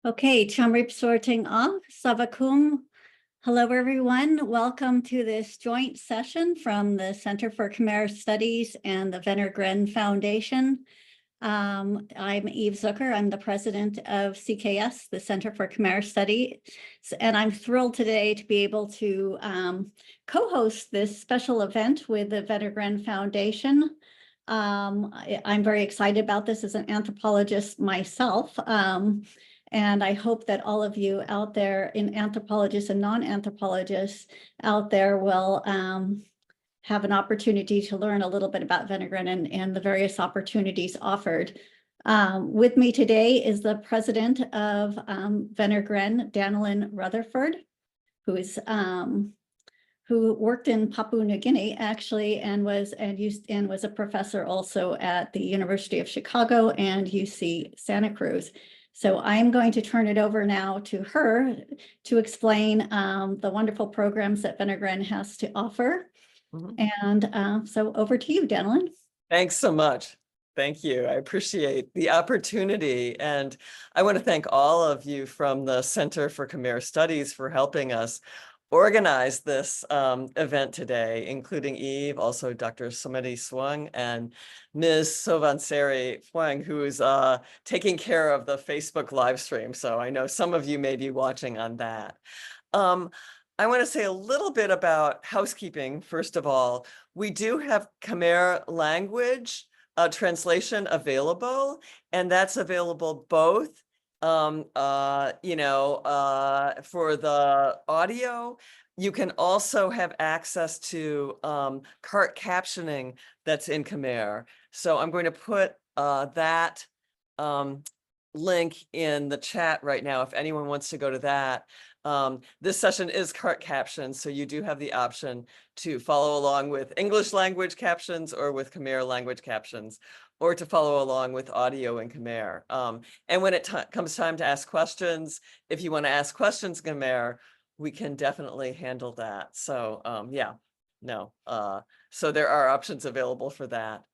Okay, Chamrip sorting off. Savakum. Hello, everyone. Welcome to this joint session from the Center for Khmer Studies and the Wenner-Gren Foundation. I'm Eve Zucker. I'm the president of CKS, the Center for Khmer Studies, and I'm thrilled today to be able to co-host this special event with the Wenner-Gren Foundation. I'm very excited about this as an anthropologist myself. And I hope that all of you out there, in anthropologists and non-anthropologists out there, will have an opportunity to learn a little bit about Wenner-Gren and the various opportunities offered. With me today is the president of Wenner-Gren, Danilyn Rutherford, who worked in Papua New Guinea actually, and was a professor also at the University of Chicago and UC Santa Cruz. So I'm going to turn it over now to her to explain the wonderful programs that Wenner-Gren has to offer. And so over to you, Danilyn. Thanks so much. Thank you. I appreciate the opportunity. And I want to thank all of you from the Center for Khmer Studies for helping us organize this event today, including Eve, also Dr. Someti Swang, and Ms. Sovansari Huang, who is taking care of the Facebook live stream. So I know some of you may be watching on that. I want to say a little bit about housekeeping. First of all, we do have Khmer language translation available, and that's available both for the audio. You can also have access to cart captioning that's in Khmer. So I'm going to put that link in the chat right now if anyone wants to go to that. This session is cart captioned, so you do have the option to follow along with English language captions or with Khmer language captions, or to follow along with audio in Khmer. And when it comes time to ask questions, if you want to ask questions in Khmer, we can definitely handle that. So so there are options available for that.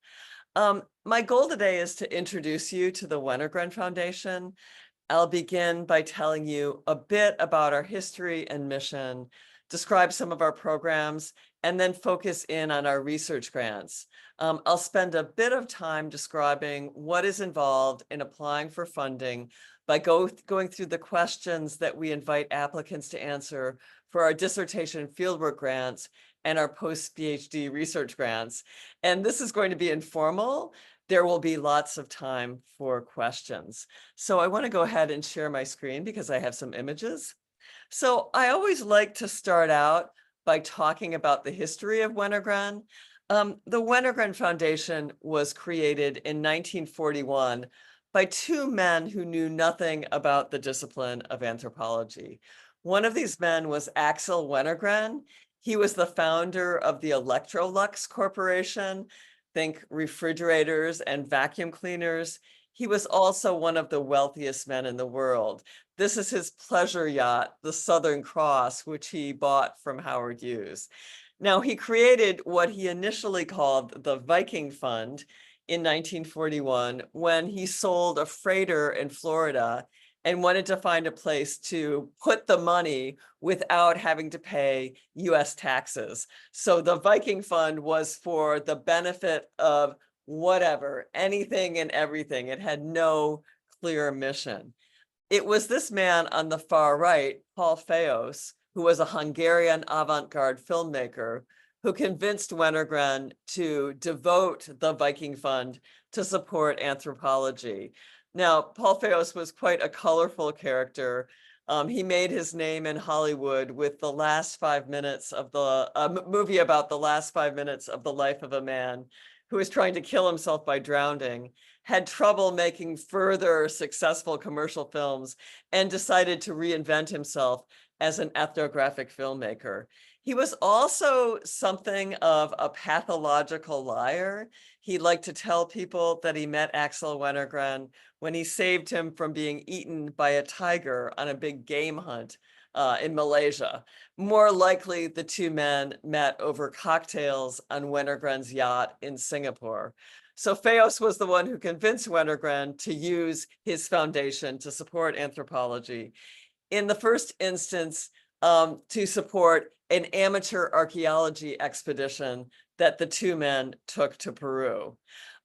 My goal today is to introduce you to the Wenner-Gren Foundation. I'll begin by telling you a bit about our history and mission, describe some of our programs, and then focus in on our research grants. I'll spend a bit of time describing what is involved in applying for funding by going through the questions that we invite applicants to answer for our dissertation fieldwork grants and our post-PhD research grants. And this is going to be informal. There will be lots of time for questions. So I want to go ahead and share my screen because I have some images. So I always like to start out by talking about the history of Wenner-Gren. The Wenner-Gren Foundation was created in 1941 by two men who knew nothing about the discipline of anthropology. One of these men was Axel Wenner-Gren. He was the founder of the Electrolux Corporation. Think refrigerators and vacuum cleaners. He was also one of the wealthiest men in the world. This is his pleasure yacht, the Southern Cross, which he bought from Howard Hughes. Now, he created what he initially called the Viking Fund in 1941 when he sold a freighter in Florida and wanted to find a place to put the money without having to pay US taxes. So the Viking Fund was for the benefit of whatever, anything and everything. It had no clear mission. It was this man on the far right, Paul Feos, who was a Hungarian avant-garde filmmaker, who convinced Wenner-Gren to devote the Viking Fund to support anthropology. Now, Paul Feos was quite a colorful character. He made his name in Hollywood with the last 5 minutes of the movie about the last 5 minutes of the life of a man who was trying to kill himself by drowning, had trouble making further successful commercial films, and decided to reinvent himself as an ethnographic filmmaker. He was also something of a pathological liar. He liked to tell people that he met Axel Wenner-Gren when he saved him from being eaten by a tiger on a big game hunt in Malaysia. More likely, the two men met over cocktails on Wenner-Gren's yacht in Singapore. So Fayos was the one who convinced Wenner-Gren to use his foundation to support anthropology. In the first instance, to support an amateur archaeology expedition that the two men took to Peru.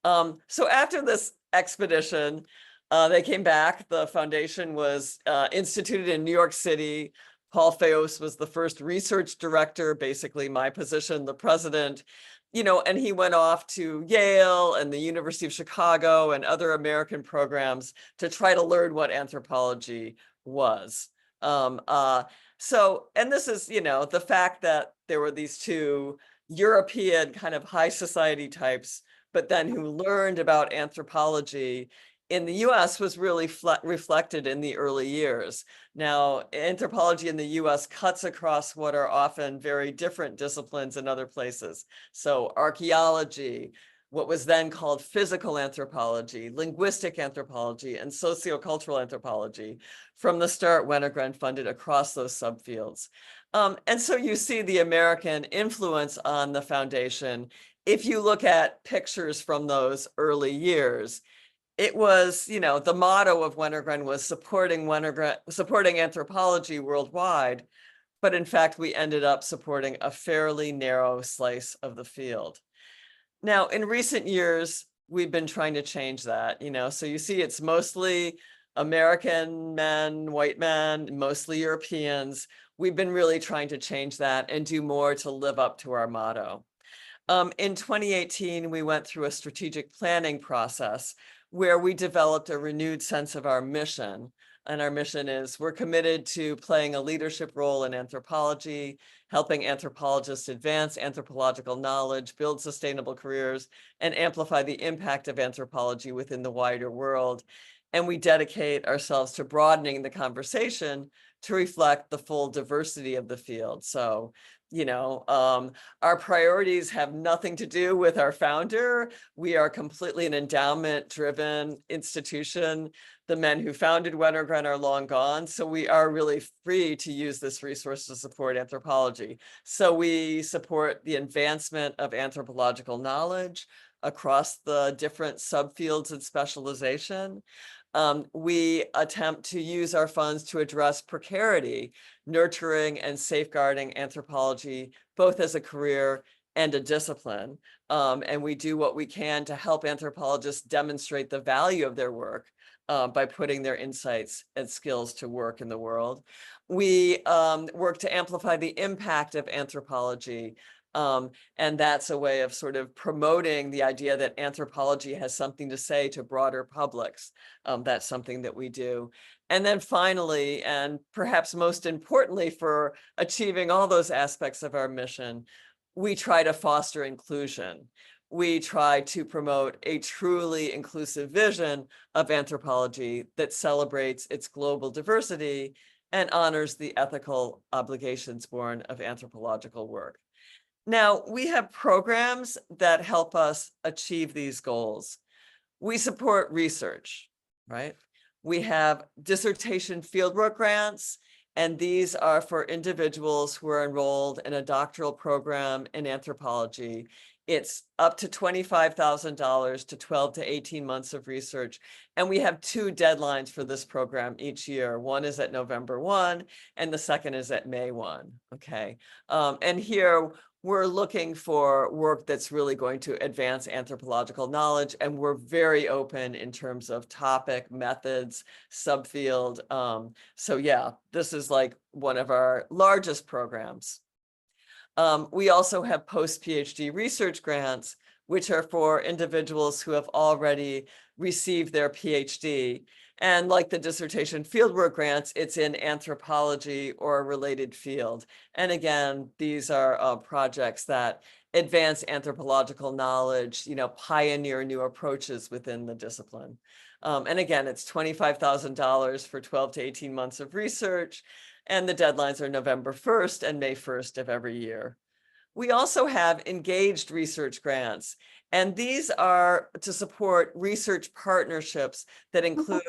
So after this expedition, they came back. The foundation was instituted in New York City. Paul Fayos was the first research director, basically my position, the president, and he went off to Yale and the University of Chicago and other American programs to try to learn what anthropology was. And this is, the fact that there were these two European kind of high society types, but then who learned about anthropology in the US was really reflected in the early years. Now, anthropology in the US cuts across what are often very different disciplines in other places. So archaeology, what was then called physical anthropology, linguistic anthropology, and sociocultural anthropology. From the start, Wenner-Gren funded across those subfields. And so you see the American influence on the foundation. If you look at pictures from those early years, it was, the motto of Wenner-Gren was supporting anthropology worldwide. But in fact, we ended up supporting a fairly narrow slice of the field. Now, in recent years, we've been trying to change that, so you see it's mostly American men, white men, mostly Europeans. We've been really trying to change that and do more to live up to our motto. In 2018, we went through a strategic planning process where we developed a renewed sense of our mission. And our mission is we're committed to playing a leadership role in anthropology, helping anthropologists advance anthropological knowledge, build sustainable careers, and amplify the impact of anthropology within the wider world. And we dedicate ourselves to broadening the conversation to reflect the full diversity of the field. So, our priorities have nothing to do with our founder. We are completely an endowment-driven institution. The men who founded Wenner-Gren are long gone, so we are really free to use this resource to support anthropology. So we support the advancement of anthropological knowledge across the different subfields and specialization. We attempt to use our funds to address precarity, nurturing and safeguarding anthropology, both as a career and a discipline. And we do what we can to help anthropologists demonstrate the value of their work by putting their insights and skills to work in the world. We work to amplify the impact of anthropology. And that's a way of sort of promoting the idea that anthropology has something to say to broader publics. That's something that we do. And then finally, and perhaps most importantly for achieving all those aspects of our mission, we try to foster inclusion. We try to promote a truly inclusive vision of anthropology that celebrates its global diversity and honors the ethical obligations born of anthropological work. Now, we have programs that help us achieve these goals. We support research, right? We have dissertation fieldwork grants, and these are for individuals who are enrolled in a doctoral program in anthropology. It's up to $25,000 to 12 to 18 months of research. And we have two deadlines for this program each year. One is at November 1, and the second is at May 1, okay? And here, we're looking for work that's really going to advance anthropological knowledge, and we're very open in terms of topic, methods, subfield. So yeah, this is like one of our largest programs. We also have post-PhD research grants, which are for individuals who have already received their PhD. And like the dissertation fieldwork grants, it's in anthropology or a related field. And again, these are projects that advance anthropological knowledge, pioneer new approaches within the discipline. And again, it's $25,000 for 12 to 18 months of research. And the deadlines are November 1st and May 1st of every year. We also have engaged research grants, and these are to support research partnerships that include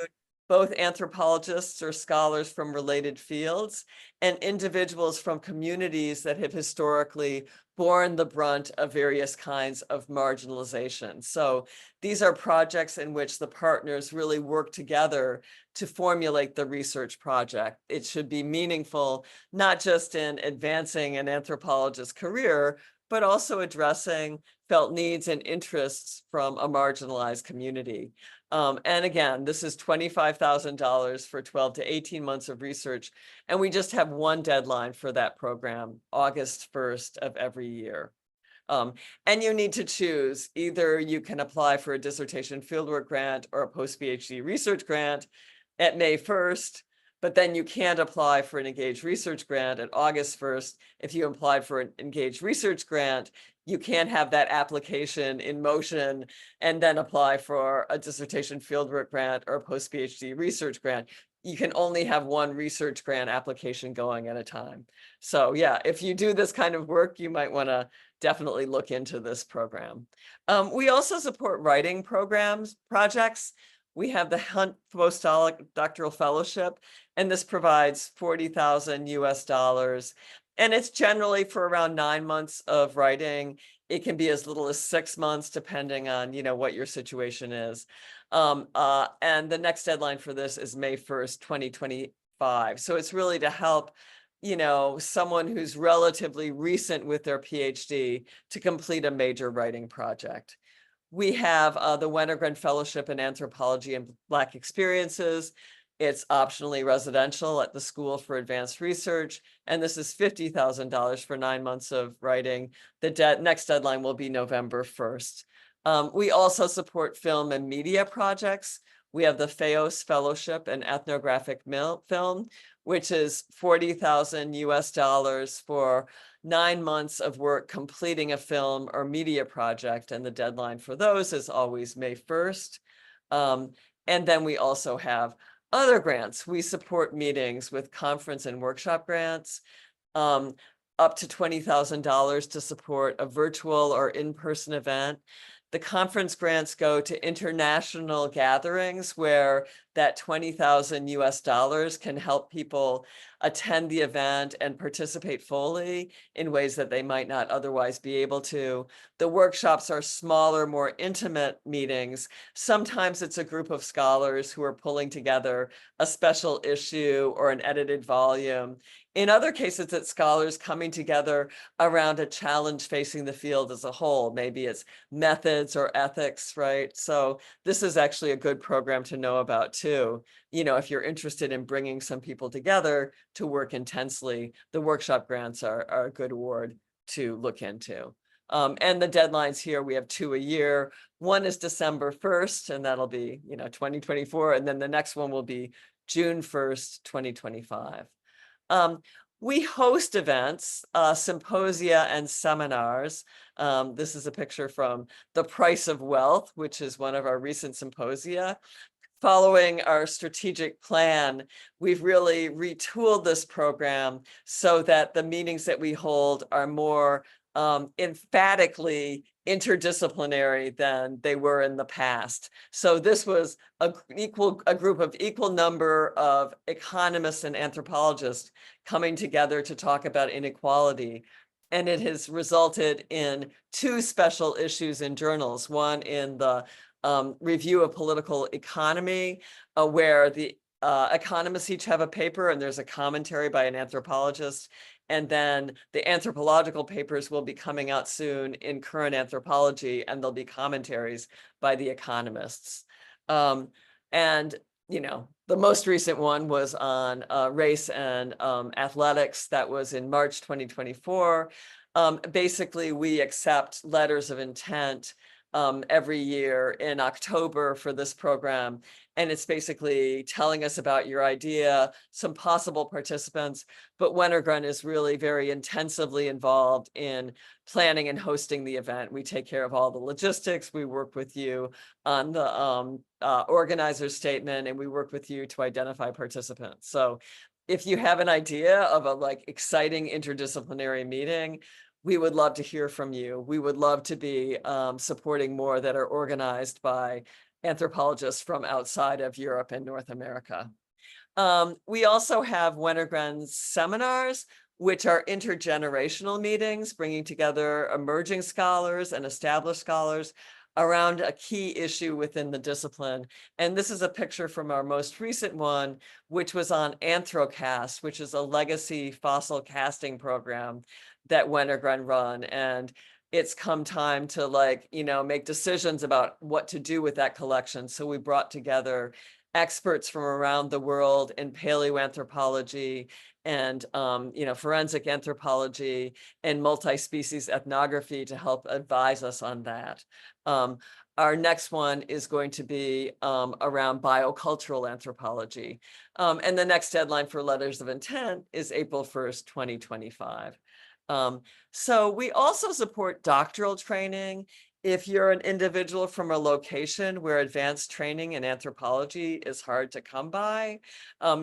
both anthropologists or scholars from related fields and individuals from communities that have historically borne the brunt of various kinds of marginalization. So these are projects in which the partners really work together to formulate the research project. It should be meaningful, not just in advancing an anthropologist's career, but also addressing felt needs and interests from a marginalized community. And again, this is $25,000 for 12 to 18 months of research. And we just have one deadline for that program, August 1st of every year. And you need to choose. Either you can apply for a dissertation fieldwork grant or a post-PhD research grant at May 1st, but then you can't apply for an engaged research grant at August 1st. If you applied for an engaged research grant, you can't have that application in motion and then apply for a dissertation fieldwork grant or a post-PhD research grant. You can only have one research grant application going at a time. So yeah, if you do this kind of work, you might want to definitely look into this program. We also support writing projects. We have the Hunt Postdoctoral Fellowship, and this provides $40,000 US. And it's generally for around 9 months of writing. It can be as little as 6 months, depending on, what your situation is. And the next deadline for this is May 1st, 2025. So it's really to help, someone who's relatively recent with their PhD to complete a major writing project. We have the Wenner-Gren Fellowship in Anthropology and Black Experiences. It's optionally residential at the School for Advanced Research, and this is $50,000 for 9 months of writing. The next deadline will be November 1st. We also support film and media projects. We have the FEOS Fellowship in Ethnographic Film, which is $40,000 US for 9 months of work completing a film or media project, and the deadline for those is always May 1st. And then we also have other grants. We support meetings with conference and workshop grants, up to $20,000 to support a virtual or in-person event. The conference grants go to international gatherings where that $20,000 US can help people attend the event and participate fully in ways that they might not otherwise be able to. The workshops are smaller, more intimate meetings. Sometimes it's a group of scholars who are pulling together a special issue or an edited volume. In other cases, it's scholars coming together around a challenge facing the field as a whole. Maybe it's methods or ethics, right? So this is actually a good program to know about too. If you're interested in bringing some people together to work intensely, the workshop grants are a good award to look into. And the deadlines here, we have 2 a year. One is December 1st, and that'll be, 2024. And then the next one will be June 1st, 2025. We host events, symposia and seminars. This is a picture from The Price of Wealth, which is one of our recent symposia. Following our strategic plan, we've really retooled this program so that the meetings that we hold are more emphatically interdisciplinary than they were in the past. So this was a group of equal number of economists and anthropologists coming together to talk about inequality. And it has resulted in 2 special issues in journals, one in the Review of Political Economy, where the economists each have a paper and there's a commentary by an anthropologist. And then the anthropological papers will be coming out soon in Current Anthropology, and there'll be commentaries by the economists. And, the most recent one was on race and athletics. That was in March 2024. Basically, we accept letters of intent every year in October for this program. And it's basically telling us about your idea, some possible participants, but Wenner-Gren is really very intensively involved in planning and hosting the event. We take care of all the logistics. We work with you on the organizer statement, and we work with you to identify participants. So if you have an idea of a exciting interdisciplinary meeting, we would love to hear from you. We would love to be supporting more that are organized by anthropologists from outside of Europe and North America. We also have Wenner-Gren seminars, which are intergenerational meetings, bringing together emerging scholars and established scholars around a key issue within the discipline. And this is a picture from our most recent one, which was on Anthrocast, which is a legacy fossil casting program that Wenner-Gren run. And it's come time to make decisions about what to do with that collection. So we brought together experts from around the world in paleoanthropology and forensic anthropology and multi-species ethnography to help advise us on that. Our next one is going to be around biocultural anthropology. And the next deadline for letters of intent is April 1st, 2025. So we also support doctoral training. If you're an individual from a location where advanced training in anthropology is hard to come by,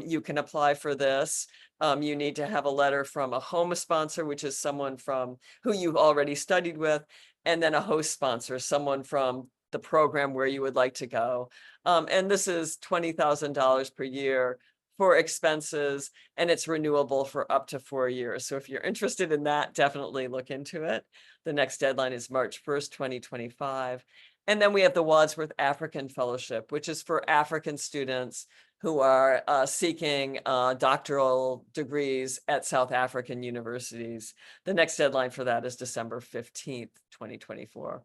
you can apply for this. You need to have a letter from a home sponsor, which is someone from who you've already studied with, and then a host sponsor, someone from the program where you would like to go. And this is $20,000 per year for expenses, and it's renewable for up to 4 years. So if you're interested in that, definitely look into it. The next deadline is March 1st, 2025. And then we have the Wadsworth African Fellowship, which is for African students who are seeking doctoral degrees at South African universities. The next deadline for that is December 15th, 2024.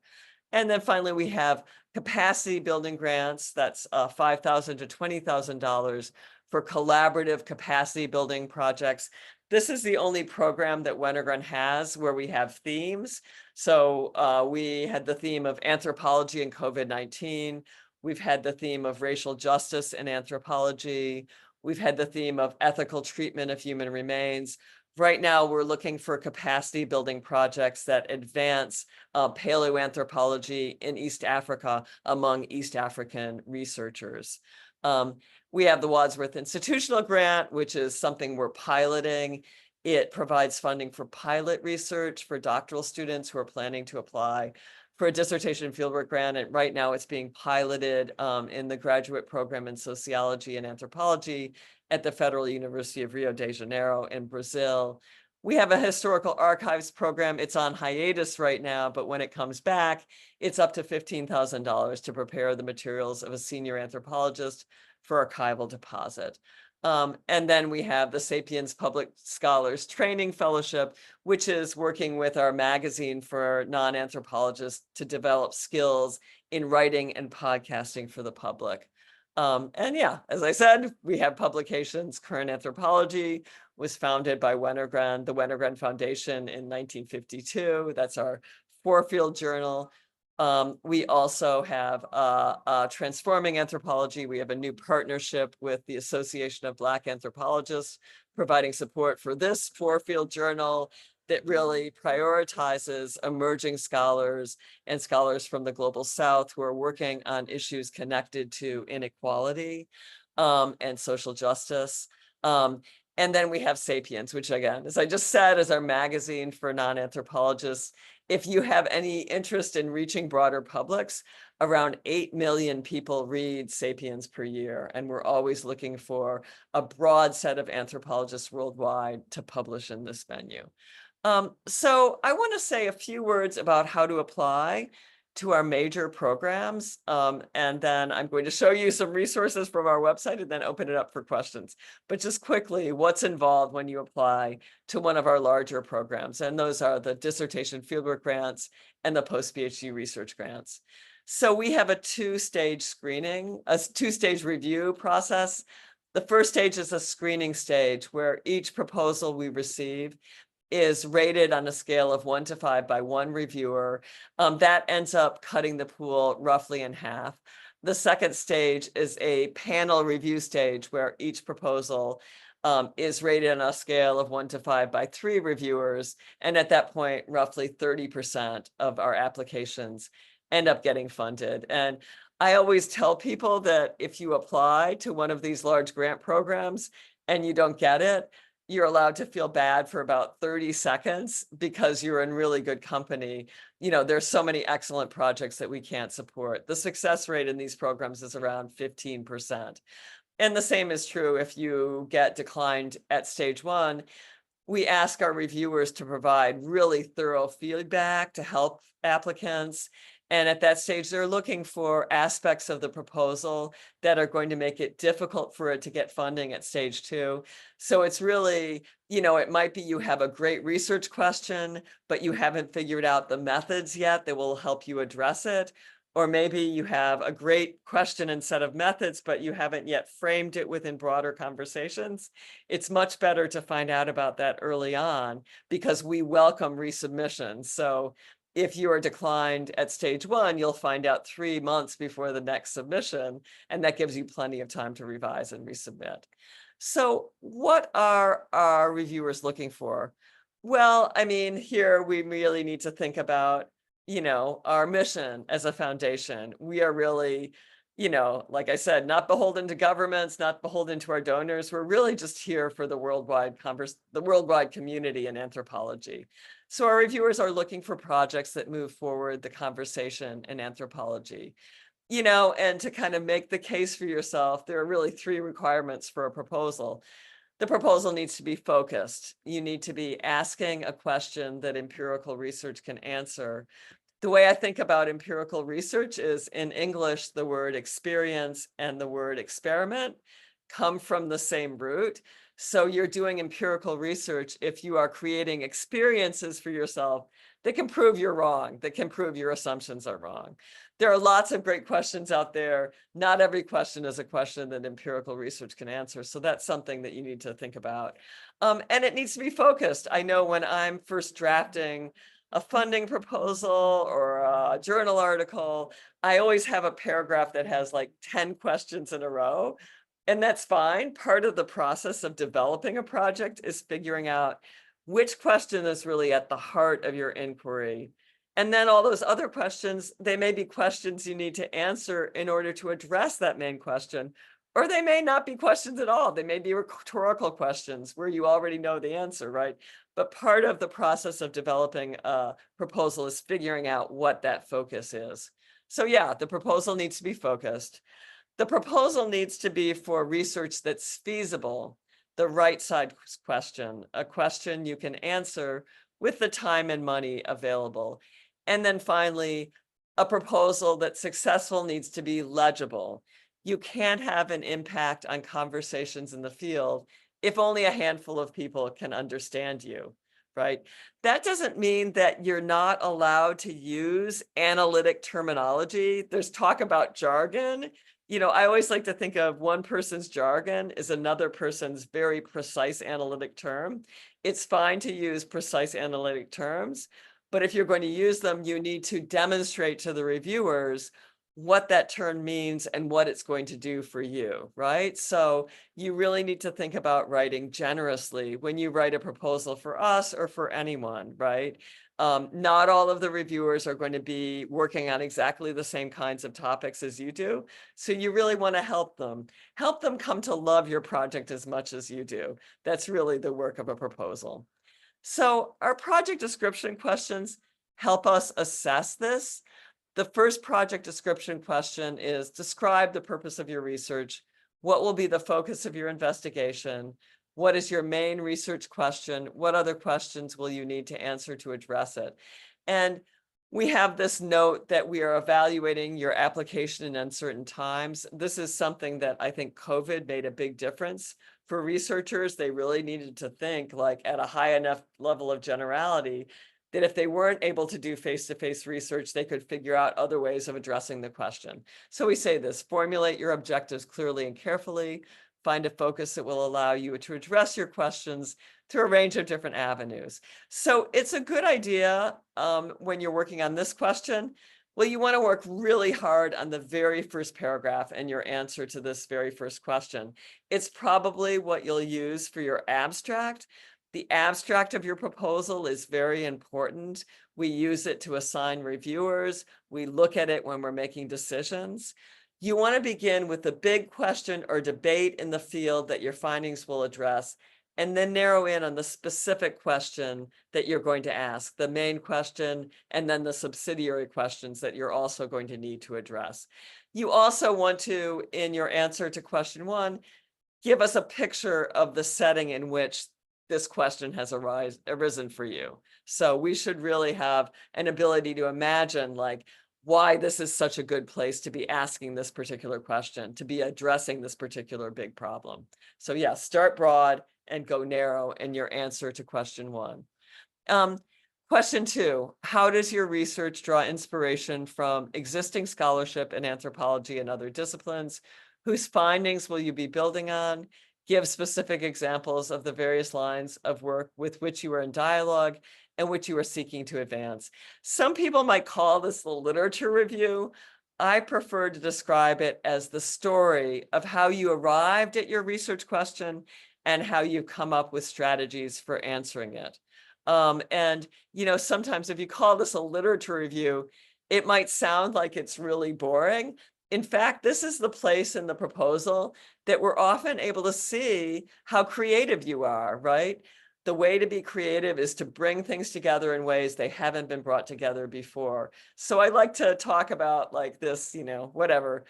And then finally, we have capacity building grants. That's $5,000 to $20,000 for collaborative capacity building projects. This is the only program that Wenner-Gren has where we have themes. So we had the theme of anthropology and COVID-19. We've had the theme of racial justice and anthropology. We've had the theme of ethical treatment of human remains. Right now, we're looking for capacity building projects that advance paleoanthropology in East Africa among East African researchers. We have the Wadsworth Institutional Grant, which is something we're piloting. It provides funding for pilot research for doctoral students who are planning to apply for a dissertation fieldwork grant. And right now it's being piloted in the graduate program in sociology and anthropology at the Federal University of Rio de Janeiro in Brazil. We have a historical archives program. It's on hiatus right now, but when it comes back, it's up to $15,000 to prepare the materials of a senior anthropologist for archival deposit. And then we have the Sapiens Public Scholars Training Fellowship, which is working with our magazine for non-anthropologists to develop skills in writing and podcasting for the public. And yeah, as I said, we have publications. Current Anthropology was founded by Wenner-Gren, the Wenner-Gren Foundation in 1952. That's our 4-field journal. We also have Transforming Anthropology. We have a new partnership with the Association of Black Anthropologists, providing support for this 4-field journal that really prioritizes emerging scholars and scholars from the Global South who are working on issues connected to inequality and social justice. And then we have Sapiens, which again, as I just said, is our magazine for non-anthropologists. If you have any interest in reaching broader publics, around 8 million people read Sapiens per year, and we're always looking for a broad set of anthropologists worldwide to publish in this venue. So I want to say a few words about how to apply to our major programs, and then I'm going to show you some resources from our website and then open it up for questions. But just quickly, what's involved when you apply to one of our larger programs? And those are the dissertation fieldwork grants and the post-PhD research grants. So we have a two-stage review process. The first stage is a screening stage where each proposal we receive is rated on a scale of 1 to 5 by one reviewer. That ends up cutting the pool roughly in half. The second stage is a panel review stage where each proposal is rated on a scale of 1 to 5 by 3 reviewers. And at that point, roughly 30% of our applications end up getting funded. And I always tell people that if you apply to one of these large grant programs and you don't get it, you're allowed to feel bad for about 30 seconds because you're in really good company. There's so many excellent projects that we can't support. The success rate in these programs is around 15%. And the same is true if you get declined at stage 1. We ask our reviewers to provide really thorough feedback to help applicants. And at that stage, they're looking for aspects of the proposal that are going to make it difficult for it to get funding at stage 2. So it's really, it might be you have a great research question, but you haven't figured out the methods yet that will help you address it. Or maybe you have a great question and set of methods, but you haven't yet framed it within broader conversations. It's much better to find out about that early on because we welcome resubmissions. So if you are declined at stage 1, you'll find out 3 months before the next submission, and that gives you plenty of time to revise and resubmit. So what are our reviewers looking for? Well, here we really need to think about our mission as a foundation. We are really, like I said, not beholden to governments, not beholden to our donors. We're really just here for the worldwide community in anthropology. So our reviewers are looking for projects that move forward the conversation in anthropology. And to kind of make the case for yourself, there are really 3 requirements for a proposal. The proposal needs to be focused. You need to be asking a question that empirical research can answer. The way I think about empirical research is, in English, the word experience and the word experiment come from the same root. So you're doing empirical research if you are creating experiences for yourself that can prove you're wrong, that can prove your assumptions are wrong. There are lots of great questions out there. Not every question is a question that empirical research can answer. So that's something that you need to think about. And it needs to be focused. I know when I'm first drafting a funding proposal or a journal article, I always have a paragraph that has like 10 questions in a row. And that's fine. Part of the process of developing a project is figuring out which question is really at the heart of your inquiry. And then all those other questions, they may be questions you need to answer in order to address that main question, or they may not be questions at all. They may be rhetorical questions where you already know the answer, right? But part of the process of developing a proposal is figuring out what that focus is. So yeah, the proposal needs to be focused. The proposal needs to be for research that's feasible, the right side question, a question you can answer with the time and money available. And then finally, a proposal that's successful needs to be legible. You can't have an impact on conversations in the field if only a handful of people can understand you, right? That doesn't mean that you're not allowed to use analytic terminology. There's talk about jargon. I always like to think of one person's jargon is another person's very precise analytic term. It's fine to use precise analytic terms, but if you're going to use them, you need to demonstrate to the reviewers what that term means and what it's going to do for you, right? So you really need to think about writing generously when you write a proposal for us or for anyone, right? Not all of the reviewers are going to be working on exactly the same kinds of topics as you do. So you really want to help them come to love your project as much as you do. That's really the work of a proposal. So our project description questions help us assess this. The first project description question is: describe the purpose of your research. What will be the focus of your investigation? What is your main research question? What other questions will you need to answer to address it? And we have this note that we are evaluating your application in uncertain times. This is something that I think COVID made a big difference for researchers. They really needed to think like at a high enough level of generality that if they weren't able to do face-to-face research, they could figure out other ways of addressing the question. So we say this: formulate your objectives clearly and carefully, find a focus that will allow you to address your questions through a range of different avenues. So it's a good idea when you're working on this question. Well, you want to work really hard on the very first paragraph and your answer to this very first question. It's probably what you'll use for your abstract. The abstract of your proposal is very important. We use it to assign reviewers. We look at it when we're making decisions. You want to begin with the big question or debate in the field that your findings will address, and then narrow in on the specific question that you're going to ask, the main question, and then the subsidiary questions that you're also going to need to address. You also want to, in your answer to question 1, give us a picture of the setting in which this question has arisen for you. So we should really have an ability to imagine like why this is such a good place to be asking this particular question, to be addressing this particular big problem. So yeah, start broad and go narrow in your answer to question 1. Question 2, how does your research draw inspiration from existing scholarship in anthropology and other disciplines? Whose findings will you be building on? Give specific examples of the various lines of work with which you are in dialogue and which you are seeking to advance. Some people might call this the literature review. I prefer to describe it as the story of how you arrived at your research question and how you've come up with strategies for answering it. And, you know, sometimes if you call this a literature review, it might sound like it's really boring. In fact, this is the place in the proposal that we're often able to see how creative you are, right? The way to be creative is to bring things together in ways they haven't been brought together before. So I like to talk about like this, you know, whatever,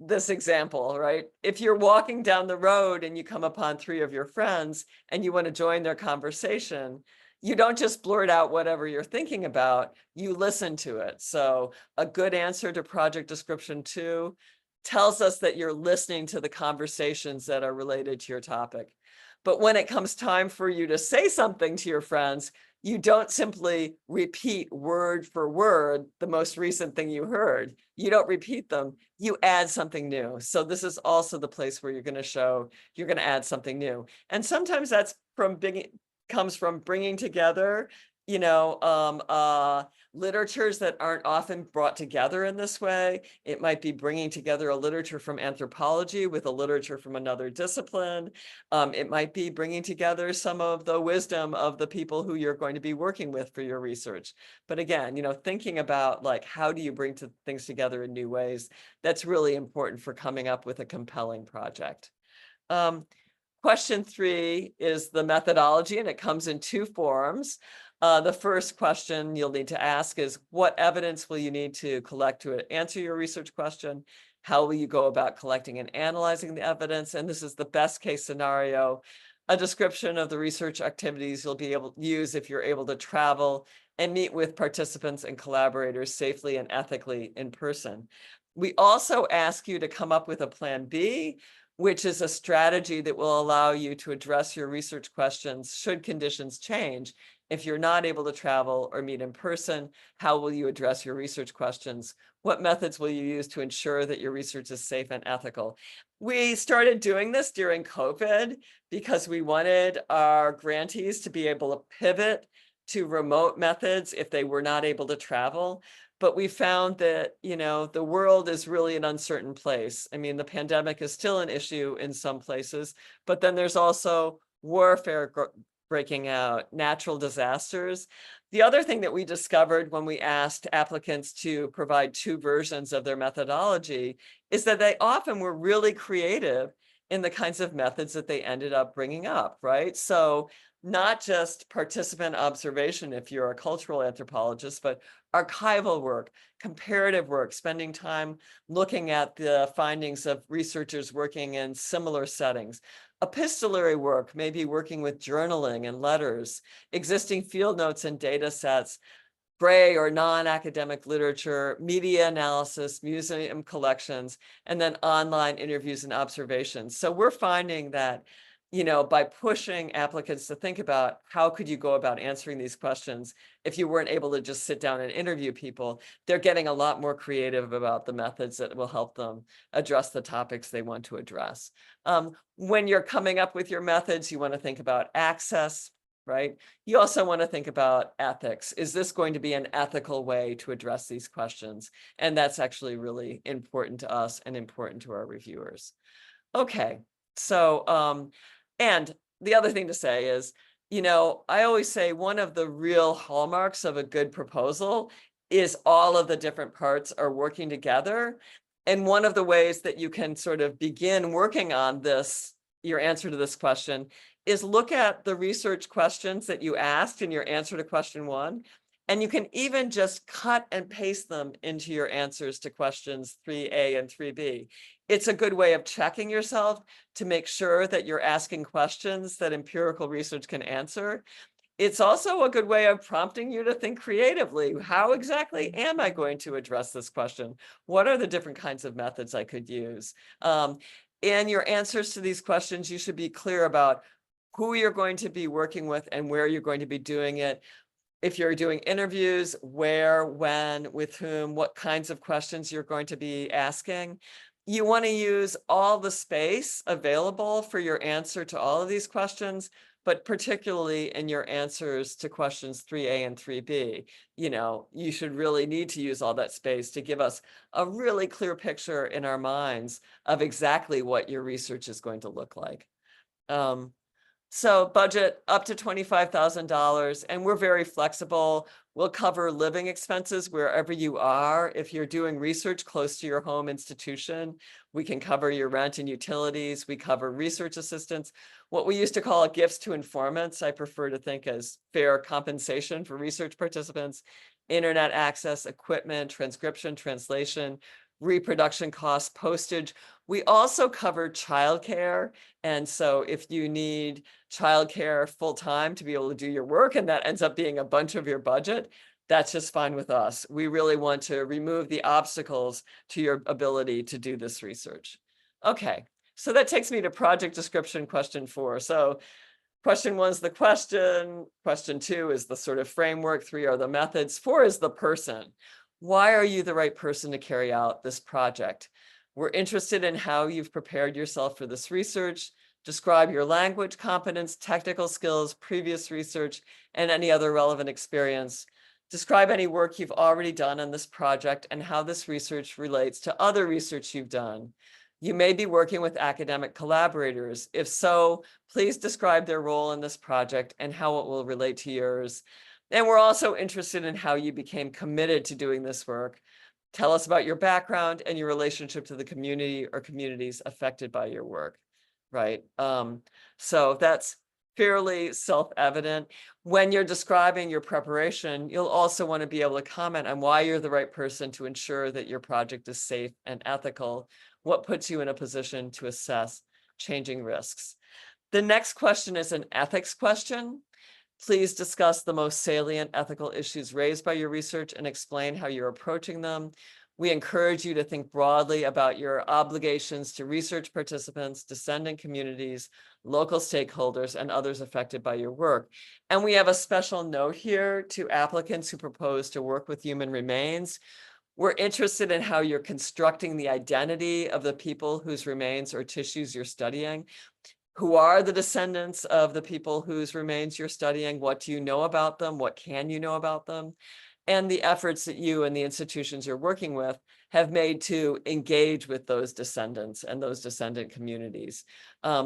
this example, right? If you're walking down the road and you come upon 3 of your friends and you want to join their conversation, you don't just blurt out whatever you're thinking about, you listen to it. So a good answer to project description 2 tells us that you're listening to the conversations that are related to your topic. But when it comes time for you to say something to your friends, you don't simply repeat word for word the most recent thing you heard. You don't repeat them, you add something new. So this is also the place where you're going to show you're going to add something new. And sometimes that's comes from bringing together, you know, literatures that aren't often brought together in this way. It might be bringing together a literature from anthropology with a literature from another discipline. It might be bringing together some of the wisdom of the people who you're going to be working with for your research. But again, you know, thinking about like, how do you bring things together in new ways? That's really important for coming up with a compelling project. Question 3 is the methodology, and it comes in 2 forms. The first question you'll need to ask is, what evidence will you need to collect to answer your research question? How will you go about collecting and analyzing the evidence? And this is the best case scenario, a description of the research activities you'll be able to use if you're able to travel and meet with participants and collaborators safely and ethically in person. We also ask you to come up with a plan B, which is a strategy that will allow you to address your research questions should conditions change. If you're not able to travel or meet in person, how will you address your research questions? What methods will you use to ensure that your research is safe and ethical? We started doing this during COVID because we wanted our grantees to be able to pivot to remote methods if they were not able to travel. But we found that, you know, the world is really an uncertain place. I mean, the pandemic is still an issue in some places, but then there's also warfare breaking out, natural disasters. The other thing that we discovered when we asked applicants to provide 2 versions of their methodology is that they often were really creative in the kinds of methods that they ended up bringing up, right? So not just participant observation if you're a cultural anthropologist, but archival work, comparative work, spending time looking at the findings of researchers working in similar settings, epistolary work, maybe working with journaling and letters, existing field notes and data sets, gray or non-academic literature, media analysis, museum collections, and then online interviews and observations. So we're finding that, you know, by pushing applicants to think about how could you go about answering these questions if you weren't able to just sit down and interview people, they're getting a lot more creative about the methods that will help them address the topics they want to address. When you're coming up with your methods, you want to think about access, right? You also want to think about ethics. Is this going to be an ethical way to address these questions? And that's actually really important to us and important to our reviewers. Okay, so, and the other thing to say is, you know, I always say one of the real hallmarks of a good proposal is all of the different parts are working together. And one of the ways that you can sort of begin working on this, your answer to this question is look at the research questions that you asked in your answer to question 1, and you can even just cut and paste them into your answers to questions 3A and 3B. It's a good way of checking yourself to make sure that you're asking questions that empirical research can answer. It's also a good way of prompting you to think creatively. How exactly am I going to address this question? What are the different kinds of methods I could use? In your answers to these questions, you should be clear about who you're going to be working with and where you're going to be doing it. If you're doing interviews, where, when, with whom, what kinds of questions you're going to be asking. You want to use all the space available for your answer to all of these questions, but particularly in your answers to questions 3A and 3B. You should really need to use all that space to give us a really clear picture in our minds of exactly what your research is going to look like. So budget up to $25,000, and we're very flexible. We'll cover living expenses wherever you are. If you're doing research close to your home institution, we can cover your rent and utilities. We cover research assistance. What we used to call gifts to informants, I prefer to think as fair compensation for research participants, internet access, equipment, transcription, translation, reproduction costs, postage. We also cover childcare. And so if you need childcare full-time to be able to do your work, and that ends up being a bunch of your budget, that's just fine with us. We really want to remove the obstacles to your ability to do this research. Okay, so that takes me to project description question 4. So question 1 is the question 2 is the sort of framework, 3 are the methods, 4 is the person. Why are you the right person to carry out this project? We're interested in how you've prepared yourself for this research. Describe your language competence, technical skills, previous research, and any other relevant experience. Describe any work you've already done on this project and how this research relates to other research you've done. You may be working with academic collaborators. If so, please describe their role in this project and how it will relate to yours. And we're also interested in how you became committed to doing this work. Tell us about your background and your relationship to the community or communities affected by your work, right? So that's fairly self-evident. When you're describing your preparation, you'll also want to be able to comment on why you're the right person to ensure that your project is safe and ethical. What puts you in a position to assess changing risks? The next question is an ethics question. Please discuss the most salient ethical issues raised by your research and explain how you're approaching them. We encourage you to think broadly about your obligations to research participants, descendant communities, local stakeholders, and others affected by your work. And we have a special note here to applicants who propose to work with human remains. We're interested in how you're constructing the identity of the people whose remains or tissues you're studying. Who are the descendants of the people whose remains you're studying? What do you know about them? What can you know about them? And the efforts that you and the institutions you're working with have made to engage with those descendants and those descendant communities.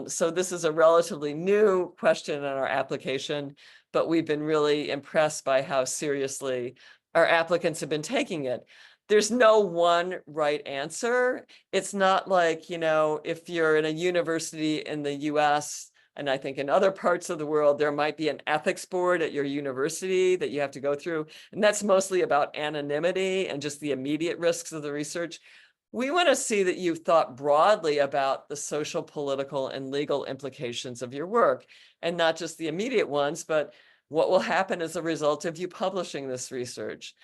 So this is a relatively new question in our application, but we've been really impressed by how seriously our applicants have been taking it. There's no one right answer. It's not like, if you're in a university in the US, and I think in other parts of the world, there might be an ethics board at your university that you have to go through. And that's mostly about anonymity and just the immediate risks of the research. We want to see that you've thought broadly about the social, political, and legal implications of your work, and not just the immediate ones, but what will happen as a result of you publishing this research.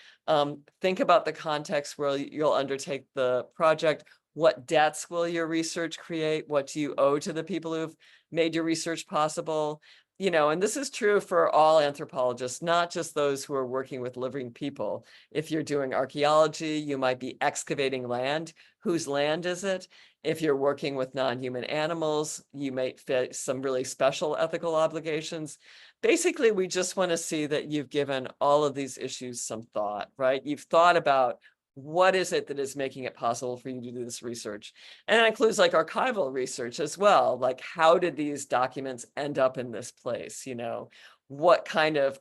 Think about the context where you'll undertake the project. What debts will your research create? What do you owe to the people who've made your research possible? And this is true for all anthropologists, not just those who are working with living people. If you're doing archaeology, you might be excavating land. Whose land is it? If you're working with non-human animals, you might face some really special ethical obligations. Basically, we just want to see that you've given all of these issues some thought, right? You've thought about what is it that is making it possible for you to do this research? And it includes like archival research as well. Like, how did these documents end up in this place? What kind of,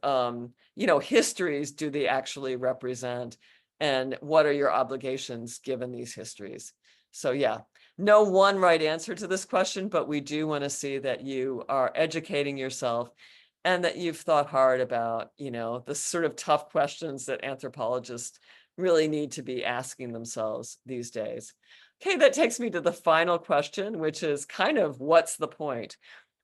histories do they actually represent? And what are your obligations given these histories? So yeah, no one right answer to this question, but we do want to see that you are educating yourself and that you've thought hard about, the sort of tough questions that anthropologists really need to be asking themselves these days. Okay, that takes me to the final question, which is kind of what's the point?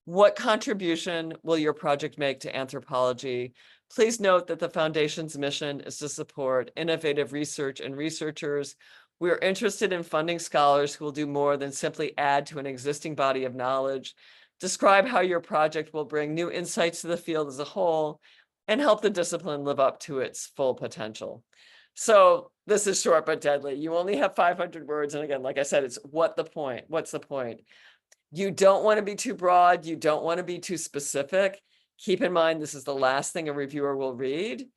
What contribution will your project make to anthropology? Please note that the Foundation's mission is to support innovative research and researchers. We are interested in funding scholars who will do more than simply add to an existing body of knowledge. Describe how your project will bring new insights to the field as a whole and help the discipline live up to its full potential. So this is short but deadly. You only have 500 words. And again, like I said, it's what's the point? What's the point? You don't want to be too broad. You don't want to be too specific. Keep in mind, this is the last thing a reviewer will read.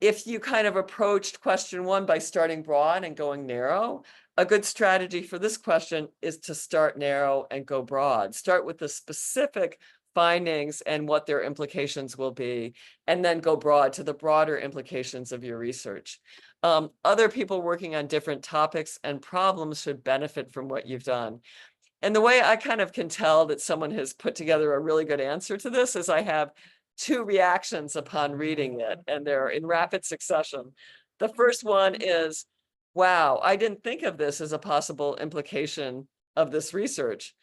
If you kind of approached question one by starting broad and going narrow, a good strategy for this question is to start narrow and go broad. Start with the specific findings and what their implications will be, and then go broad to the broader implications of your research. Other people working on different topics and problems should benefit from what you've done. And the way I kind of can tell that someone has put together a really good answer to this is I have two reactions upon reading it, and they're in rapid succession. The first one is, wow, I didn't think of this as a possible implication of this research.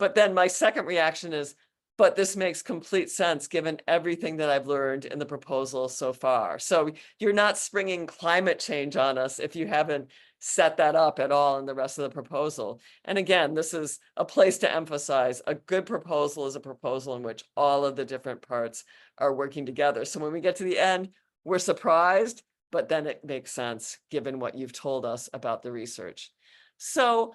But then my second reaction is, but this makes complete sense given everything that I've learned in the proposal so far. So you're not springing climate change on us if you haven't set that up at all in the rest of the proposal. And again, this is a place to emphasize a good proposal is a proposal in which all of the different parts are working together. So when we get to the end, we're surprised, but then it makes sense given what you've told us about the research. So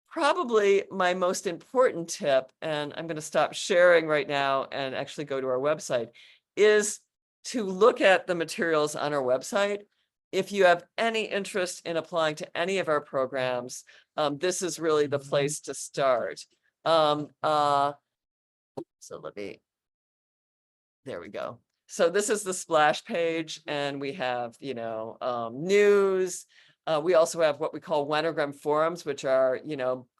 probably my most important tip, and I'm going to stop sharing right now and actually go to our website, is to look at the materials on our website. If you have any interest in applying to any of our programs, this is really the place to start. So there we go. So this is the splash page, and we have, news. We also have what we call Wenner-Gren forums, which are,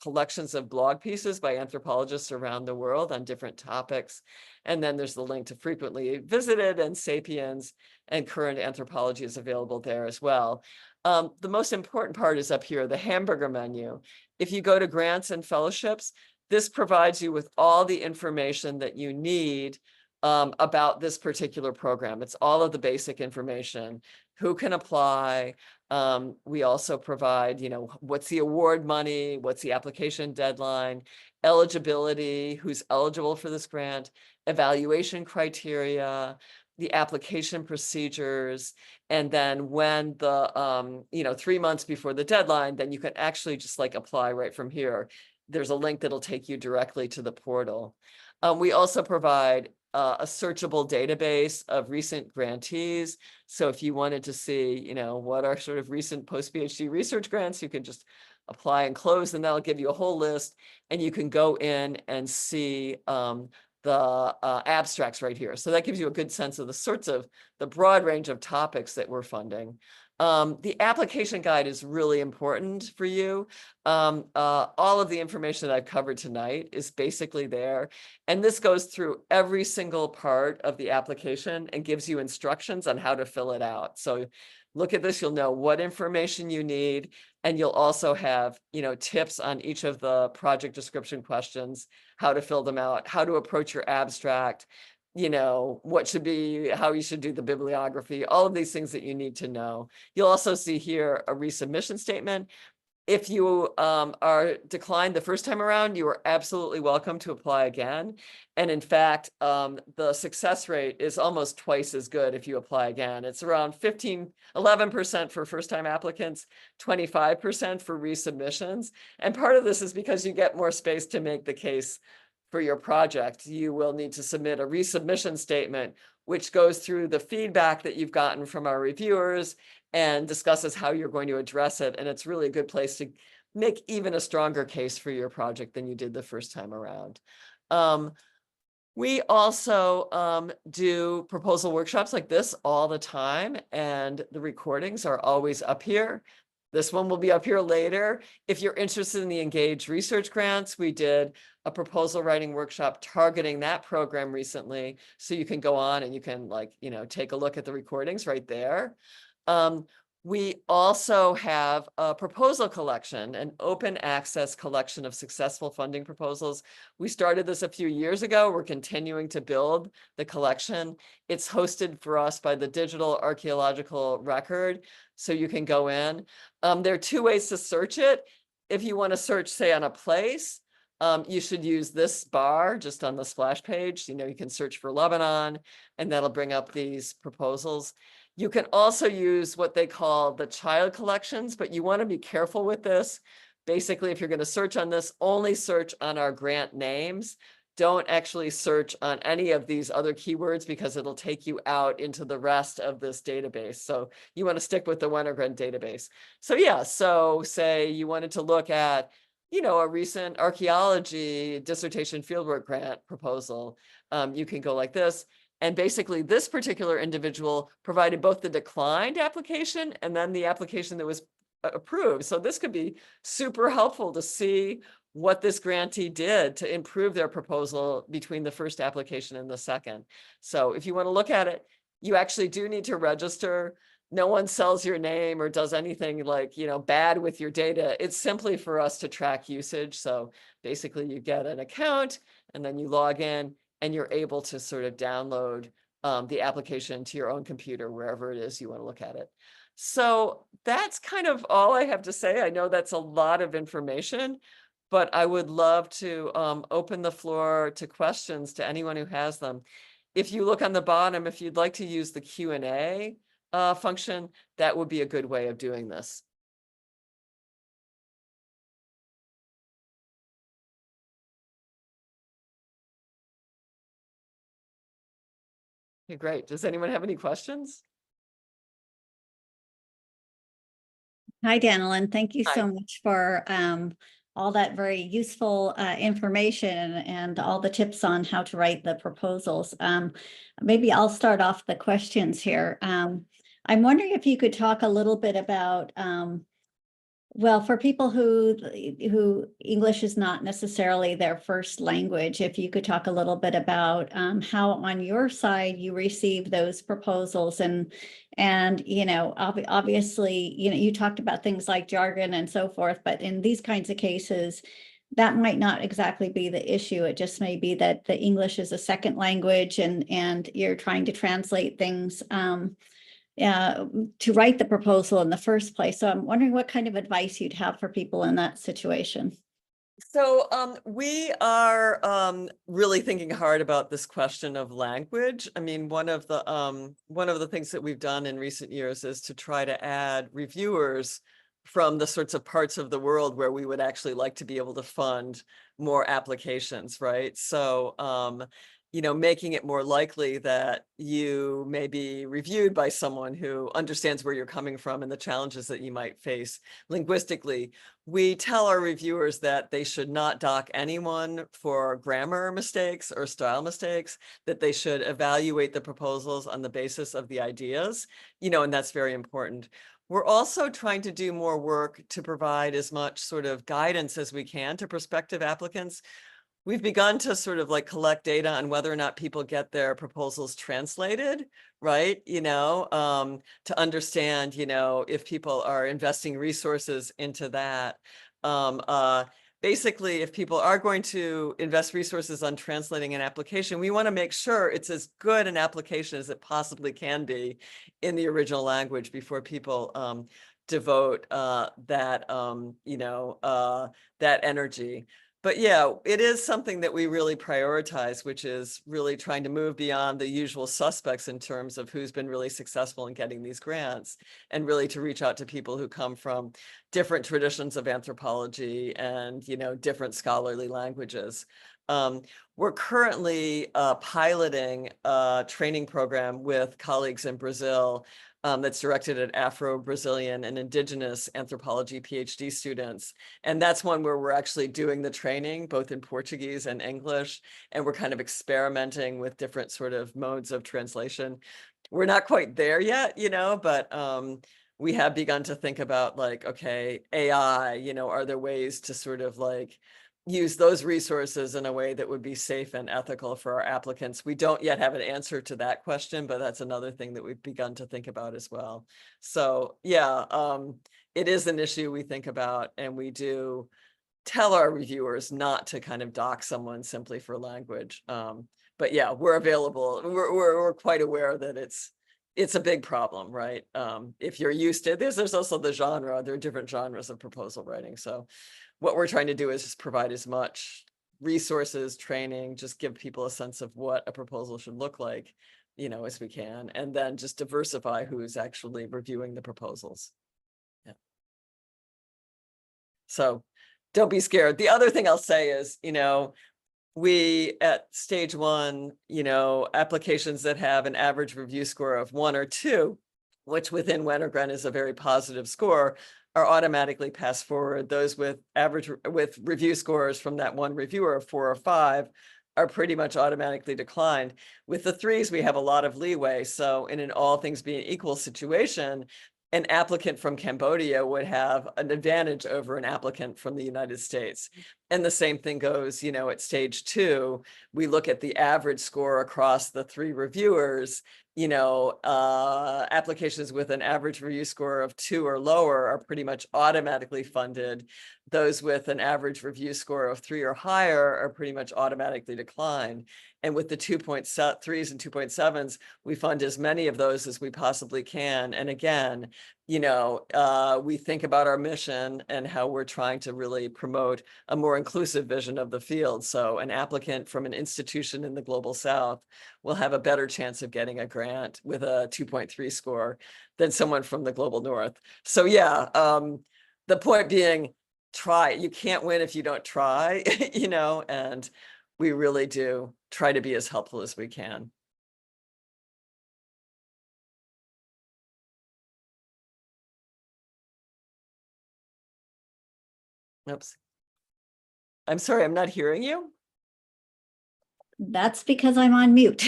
collections of blog pieces by anthropologists around the world on different topics. And then there's the link to frequently visited, and Sapiens and current anthropology is available there as well. The most important part is up here, the hamburger menu. If you go to grants and fellowships, this provides you with all the information that you need about this particular program. It's all of the basic information, who can apply. We also provide, what's the award money, what's the application deadline, eligibility, who's eligible for this grant, evaluation criteria, the application procedures, and then when the, 3 months before the deadline, then you can actually just apply right from here. There's a link that'll take you directly to the portal. We also provide a searchable database of recent grantees. So if you wanted to see, what are sort of recent post-PhD research grants, you can just apply and close, and that'll give you a whole list, and you can go in and see the abstracts right here. So that gives you a good sense of the broad range of topics that we're funding. The application guide is really important for you. All of the information that I've covered tonight is basically there. And this goes through every single part of the application and gives you instructions on how to fill it out. So look at this, you'll know what information you need. And you'll also have, tips on each of the project description questions, how to fill them out, how to approach your abstract, what should be, how you should do the bibliography, all of these things that you need to know. You'll also see here a resubmission statement. If you are declined the first time around, you are absolutely welcome to apply again. And in fact, the success rate is almost twice as good if you apply again. It's around 11% for first-time applicants, 25% for resubmissions. And part of this is because you get more space to make the case for your project. You will need to submit a resubmission statement, which goes through the feedback that you've gotten from our reviewers and discusses how you're going to address it. And it's really a good place to make even a stronger case for your project than you did the first time around. We also do proposal workshops like this all the time, and the recordings are always up here. This one will be up here later. If you're interested in the Engage research grants, we did a proposal writing workshop targeting that program recently. So you can go on and you can take a look at the recordings right there. We also have a proposal collection, an open access collection of successful funding proposals. We started this a few years ago. We're continuing to build the collection. It's hosted for us by the Digital Archaeological Record, so you can go in. There are two ways to search it. If you want to search, say, on a place, you should use this bar just on the splash page. You can search for Lebanon, and that'll bring up these proposals. You can also use what they call the child collections, but you want to be careful with this. Basically, if you're going to search on this, only search on our grant names. Don't actually search on any of these other keywords because it'll take you out into the rest of this database. So you want to stick with the Wenner-Gren database. So yeah, so say you wanted to look at, a recent archaeology dissertation fieldwork grant proposal, you can go like this. And basically, this particular individual provided both the declined application and then the application that was approved. So this could be super helpful to see what this grantee did to improve their proposal between the first application and the second. So if you want to look at it, you actually do need to register. No one sells your name or does anything bad with your data. It's simply for us to track usage. So basically, you get an account and then you log in, and you're able to sort of download the application to your own computer, wherever it is you want to look at it. So that's kind of all I have to say. I know that's a lot of information, but I would love to open the floor to questions to anyone who has them. If you look on the bottom, if you'd like to use the Q&A function, that would be a good way of doing this. Okay, great. Does anyone have any questions? Hi, Danilyn. Thank you Hi. so much for all that very useful information and all the tips on how to write the proposals. Maybe I'll start off the questions here. I'm wondering if you could talk a little bit about well, for people who English is not necessarily their first language, if you could talk a little bit about how on your side you receive those proposals and obviously you talked about things like jargon and so forth, but in these kinds of cases that might not exactly be the issue. It just may be that the English is a second language and you're trying to translate things to write the proposal in the first place. So I'm wondering what kind of advice you'd have for people in that situation. So we are really thinking hard about this question of language. I mean, one of the things that we've done in recent years is to try to add reviewers from the sorts of parts of the world where we would actually like to be able to fund more applications, right? So making it more likely that you may be reviewed by someone who understands where you're coming from and the challenges that you might face linguistically. We tell our reviewers that they should not dock anyone for grammar mistakes or style mistakes, that they should evaluate the proposals on the basis of the ideas, and that's very important. We're also trying to do more work to provide as much sort of guidance as we can to prospective applicants. We've begun to sort of collect data on whether or not people get their proposals translated, right? To understand, if people are investing resources into that. Basically, if people are going to invest resources on translating an application, we want to make sure it's as good an application as it possibly can be in the original language before people devote that energy. But yeah, it is something that we really prioritize, which is really trying to move beyond the usual suspects in terms of who's been really successful in getting these grants, and really to reach out to people who come from different traditions of anthropology and, different scholarly languages. We're currently piloting a training program with colleagues in Brazil that's directed at Afro-Brazilian and Indigenous anthropology PhD students. And that's one where we're actually doing the training, both in Portuguese and English, and we're kind of experimenting with different sort of modes of translation. We're not quite there yet, but we have begun to think about like, okay, AI, are there ways to sort of like use those resources in a way that would be safe and ethical for our applicants? We don't yet have an answer to that question, but that's another thing that we've begun to think about as well. So yeah, it is an issue we think about, and we do tell our reviewers not to kind of dock someone simply for language. But yeah, we're available. We're quite aware that it's a big problem, right? If you're used to this, there's also the genre. There are different genres of proposal writing. So what we're trying to do is just provide as much resources, training, just give people a sense of what a proposal should look like, as we can, and then just diversify who's actually reviewing the proposals. Yeah. So don't be scared. The other thing I'll say is, we at stage 1, applications that have an average review score of 1 or 2, which within Wenner-Gren is a very positive score, are automatically passed forward. Those with review scores from that one reviewer of 4 or 5 are pretty much automatically declined. With the 3s, we have a lot of leeway. So in an all things being equal situation, an applicant from Cambodia would have an advantage over an applicant from the United States. And the same thing goes, at stage 2, we look at the average score across the 3 reviewers. Applications with an average review score of 2 or lower are pretty much automatically funded. Those with an average review score of 3 or higher are pretty much automatically declined. And with the 2.3s and 2.7s, we fund as many of those as we possibly can. And again, we think about our mission and how we're trying to really promote a more inclusive vision of the field. So an applicant from an institution in the Global South will have a better chance of getting a grant with a 2.3 score than someone from the Global North. So yeah, the point being, try. You can't win if you don't try, and we really do try to be as helpful as we can. Oops. I'm sorry, I'm not hearing you. That's because I'm on mute.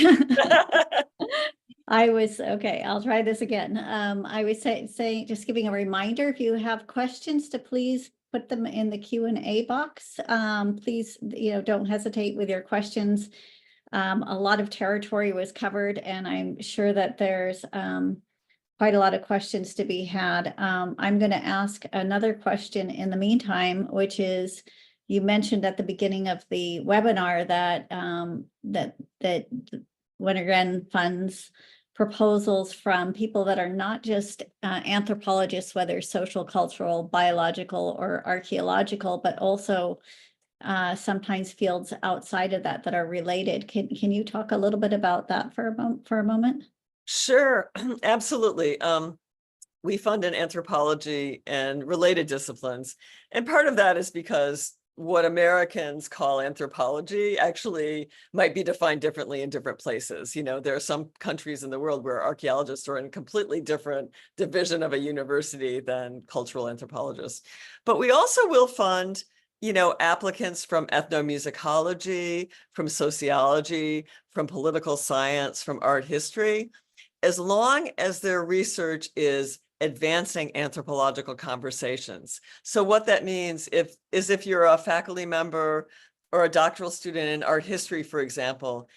Okay, I'll try this again. I was saying, just giving a reminder, if you have questions, to please put them in the Q&A box. Please, don't hesitate with your questions. A lot of territory was covered, and I'm sure that there's quite a lot of questions to be had. I'm going to ask another question in the meantime, which is, you mentioned at the beginning of the webinar that that Wenner-Gren funds proposals from people that are not just anthropologists, whether social, cultural, biological, or archaeological, but also sometimes fields outside of that are related. Can you talk a little bit about that for a moment? Sure, absolutely. We fund in anthropology and related disciplines. And part of that is because what Americans call anthropology actually might be defined differently in different places. There are some countries in the world where archaeologists are in a completely different division of a university than cultural anthropologists. But we also will fund applicants from ethnomusicology, from sociology, from political science, from art history, as long as their research is advancing anthropological conversations. So what that means is if you're a faculty member or a doctoral student in art history, for example,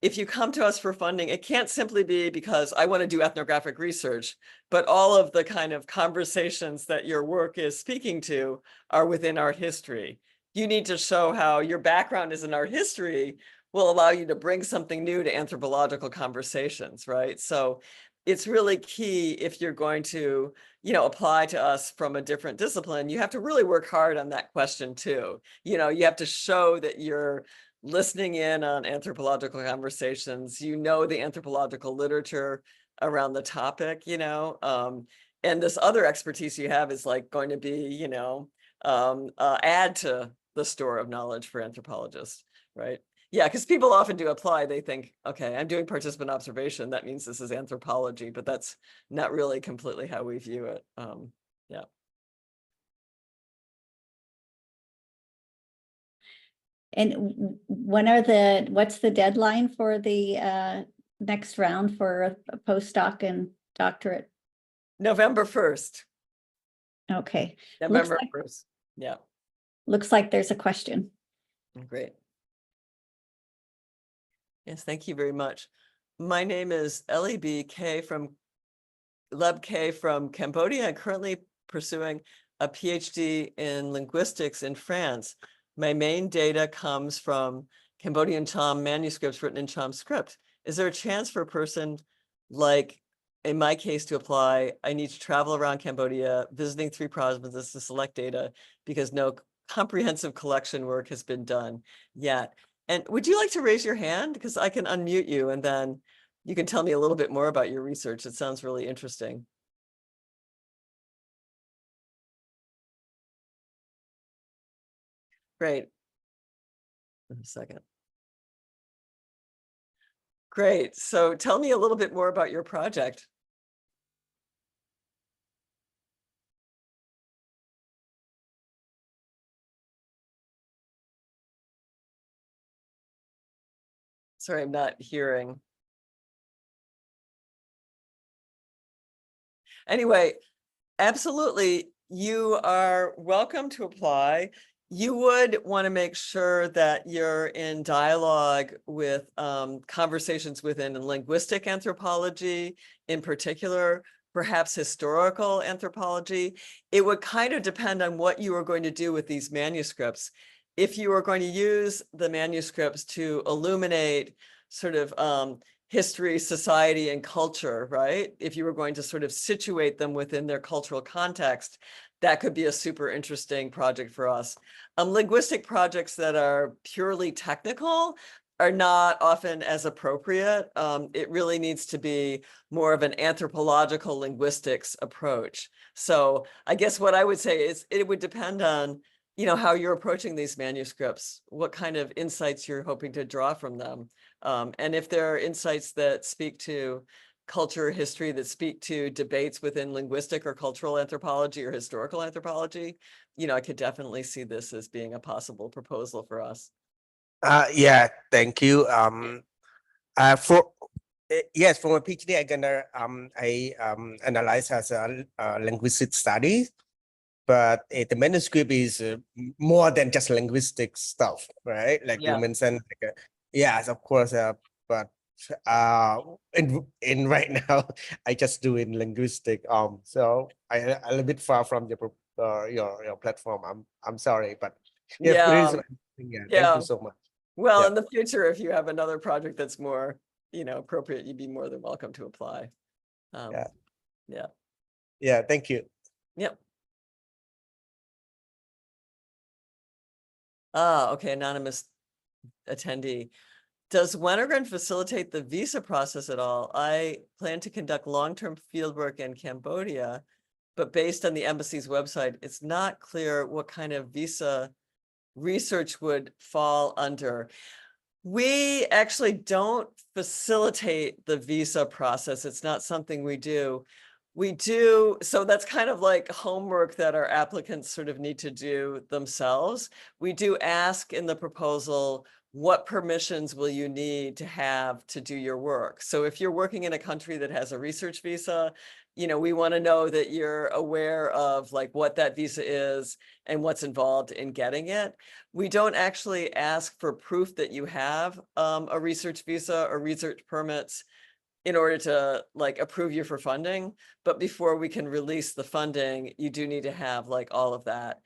if you come to us for funding, it can't simply be because I want to do ethnographic research, but all of the kind of conversations that your work is speaking to are within art history. You need to show how your background is in art history will allow you to bring something new to anthropological conversations, right? So it's really key, if you're going to, apply to us from a different discipline, you have to really work hard on that question too. You have to show that you're listening in on anthropological conversations, the anthropological literature around the topic, and this other expertise you have is like going to be, add to the store of knowledge for anthropologists, right? Yeah, because people often do apply. They think, okay, I'm doing participant observation. That means this is anthropology, but that's not really completely how we view it. Yeah. And what's the deadline for the next round for a postdoc and doctorate? November 1st. Okay. November 1st. Yeah. Looks like there's a question. Great. Yes, thank you very much. My name is Ellie B. K from Leb K from Cambodia. I'm currently pursuing a PhD in linguistics in France. My main data comes from Cambodian Cham manuscripts written in Cham script. Is there a chance for a person like, in my case, to apply? I need to travel around Cambodia, visiting 3 provinces to select data because no comprehensive collection work has been done yet. And would you like to raise your hand? Because I can unmute you and then you can tell me a little bit more about your research. It sounds really interesting. Great. A second. Great. So tell me a little bit more about your project. Sorry, I'm not hearing. Anyway, absolutely. You are welcome to apply. You would want to make sure that you're in dialogue with conversations within linguistic anthropology, in particular, perhaps historical anthropology. It would kind of depend on what you are going to do with these manuscripts. If you are going to use the manuscripts to illuminate sort of history, society, and culture, right? If you were going to sort of situate them within their cultural context, that could be a super interesting project for us. Linguistic projects that are purely technical are not often as appropriate. It really needs to be more of an anthropological linguistics approach. So I guess what I would say is it would depend on, you know, how you're approaching these manuscripts, what kind of insights you're hoping to draw from them. And if there are insights that speak to culture, history, that speak to debates within linguistic or cultural anthropology or historical anthropology, you know, I could definitely see this as being a possible proposal for us. Yeah, thank you. For yes, for my PhD, I analyze as a linguistic study, but the manuscript is more than just linguistic stuff, right? Like you mentioned, like, yes, of course. But in right now, I just do in linguistic. So I a little bit far from your platform. I'm sorry, but yeah, please, thank you so much. Well, in the future, if you have another project that's more, you know, appropriate, you'd be more than welcome to apply. Yeah, thank you. Yep. Ah, okay, anonymous attendee. Does Wenner-Gren facilitate the visa process at all? I plan to conduct long-term fieldwork in Cambodia, but based on the embassy's website, it's not clear what kind of visa research would fall under. We actually don't facilitate the visa process. It's not something we do. We do, so that's kind of like homework that our applicants sort of need to do themselves. We do ask in the proposal, what permissions will you need to have to do your work? So if you're working in a country that has a research visa, you know, we want to know that you're aware of like what that visa is and what's involved in getting it. We don't actually ask for proof that you have a research visa or research permits in order to like approve you for funding. But before we can release the funding, you do need to have like all of that.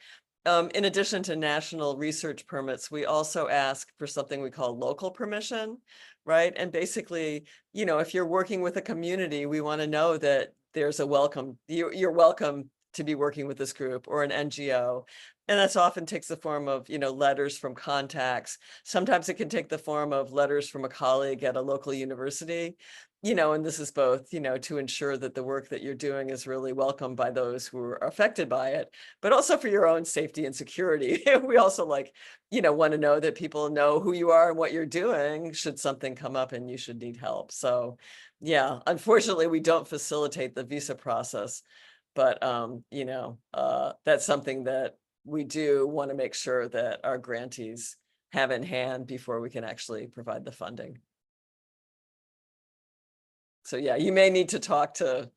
In addition to national research permits, we also ask for something we call local permission, right? And basically, you know, if you're working with a community, we want to know that there's a welcome, you're welcome to be working with this group or an NGO. And that's often takes the form of, you know, letters from contacts. Sometimes it can take the form of letters from a colleague at a local university, you know, and this is both, you know, to ensure that the work that you're doing is really welcomed by those who are affected by it, but also for your own safety and security. We also like, you know, want to know that people know who you are and what you're doing should something come up and you should need help. So yeah, unfortunately, we don't facilitate the visa process, but you know, that's something that we do want to make sure that our grantees have in hand before we can actually provide the funding. So yeah, you may need to talk to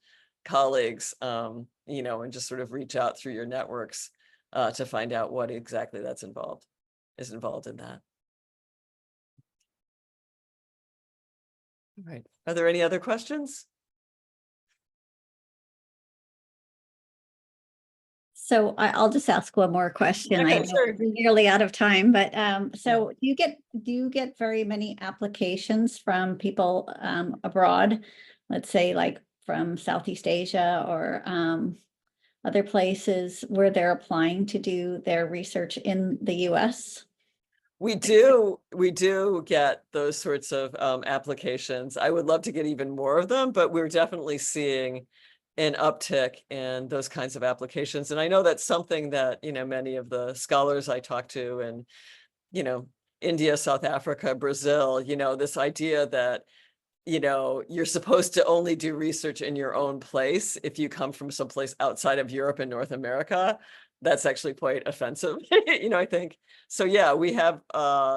colleagues, you know, and just sort of reach out through your networks to find out what exactly is involved in that. All right. Are there any other questions? So I'll just ask one more question. Okay, I know sure. we're nearly out of time, but so do you get very many applications from people abroad, let's say like from Southeast Asia or other places where they're applying to do their research in the US? We do get those sorts of applications. I would love to get even more of them, but we're definitely seeing an uptick in those kinds of applications. And I know that's something that, you know, many of the scholars I talk to and, you know, India, South Africa, Brazil, you know, this idea that, you know, you're supposed to only do research in your own place if you come from someplace outside of Europe and North America. That's actually quite offensive, you know, I think. So yeah, we have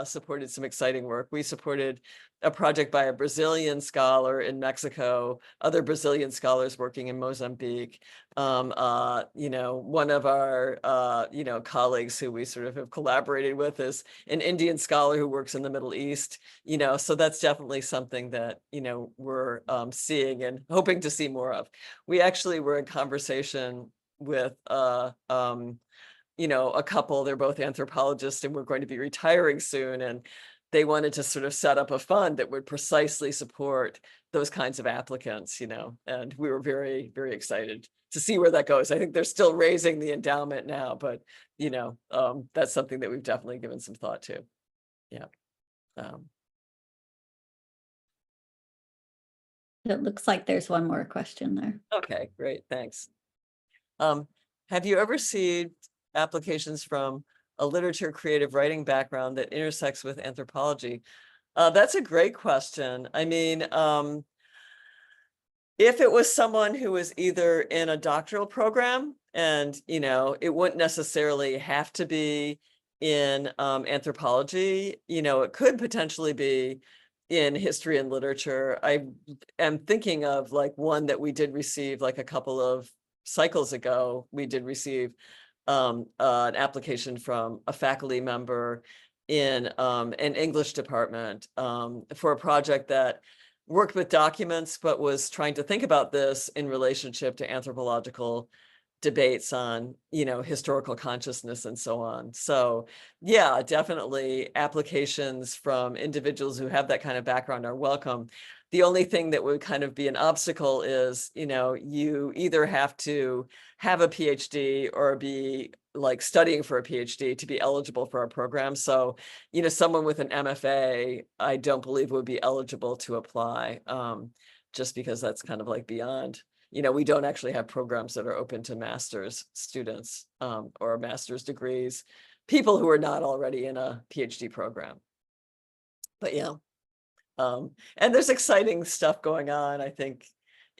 supported some exciting work. We supported a project by a Brazilian scholar in Mexico, other Brazilian scholars working in Mozambique. You know, one of our, you know, colleagues who we sort of have collaborated with is an Indian scholar who works in the Middle East, you know, so that's definitely something that, you know, we're seeing and hoping to see more of. We actually were in conversation with you know, a couple, they're both anthropologists and we're going to be retiring soon. And they wanted to sort of set up a fund that would precisely support those kinds of applicants, you know, and we were very, very excited to see where that goes. I think they're still raising the endowment now, but, you know, that's something that we've definitely given some thought to. Yeah. It looks like there's one more question there. Okay, great, thanks. Have you ever received applications from a literature creative writing background that intersects with anthropology? That's a great question. I mean, if it was someone who was either in a doctoral program and, you know, it wouldn't necessarily have to be in anthropology, you know, it could potentially be in history and literature. I am thinking of like one that we did receive like a couple of cycles ago. We did receive an application from a faculty member in an English department for a project that worked with documents, but was trying to think about this in relationship to anthropological debates on, you know, historical consciousness and so on. So yeah, definitely applications from individuals who have that kind of background are welcome. The only thing that would kind of be an obstacle is, you know, you either have to have a PhD or be like studying for a PhD to be eligible for our program. So, you know, someone with an MFA, I don't believe would be eligible to apply, just because that's kind of like beyond, you know, we don't actually have programs that are open to master's students or master's degrees, people who are not already in a PhD program. But yeah, and there's exciting stuff going on, I think,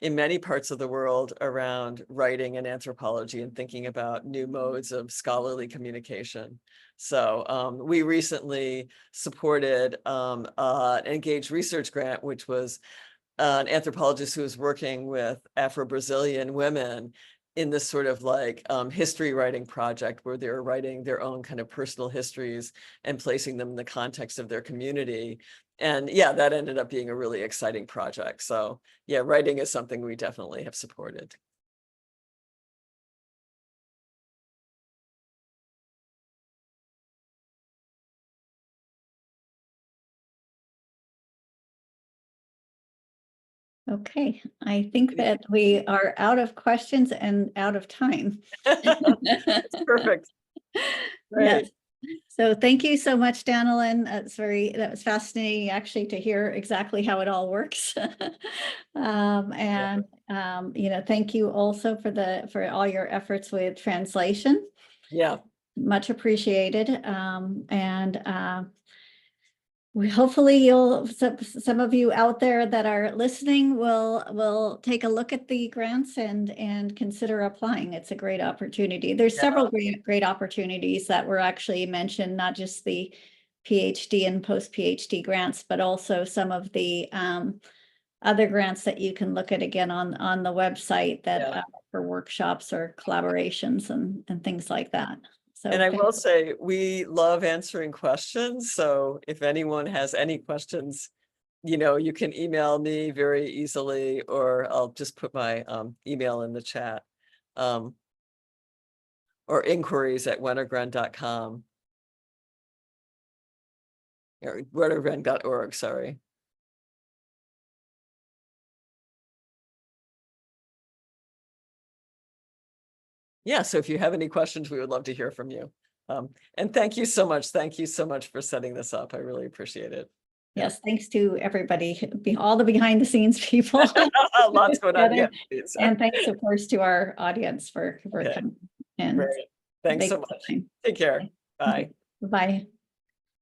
in many parts of the world around writing and anthropology and thinking about new modes of scholarly communication. So we recently supported an engaged research grant, which was an anthropologist who was working with Afro-Brazilian women in this sort of like history writing project where they were writing their own kind of personal histories and placing them in the context of their community. And yeah, that ended up being a really exciting project. So yeah, writing is something we definitely have supported. Okay, I think that we are out of questions and out of time. That's perfect. Yes. So thank you so much, Danilyn. That was fascinating actually to hear exactly how it all works. You know, thank you also for all your efforts with translation. Yeah. Much appreciated. Hopefully some of you out there that are listening will take a look at the grants and consider applying. It's a great opportunity. There's several great opportunities that were actually mentioned, not just the PhD and post-PhD grants, but also some of the other grants that you can look at again on the website that Yeah. for workshops or collaborations and things like that. So And I will say, we love answering questions. So if anyone has any questions, you can email me very easily, or I'll just put my email in the chat. Or inquiries@wenner-gren.com. Or wenner-gren.org, sorry. Yeah, so if you have any questions, we would love to hear from you. And thank you so much. Thank you so much for setting this up. I really appreciate it. Yes, thanks to everybody, all the behind the scenes people. Lots going on. together. Yeah, And thanks, of course, to our audience for Okay. coming and Great. Thanks so making much. time. Take care. Bye. Bye.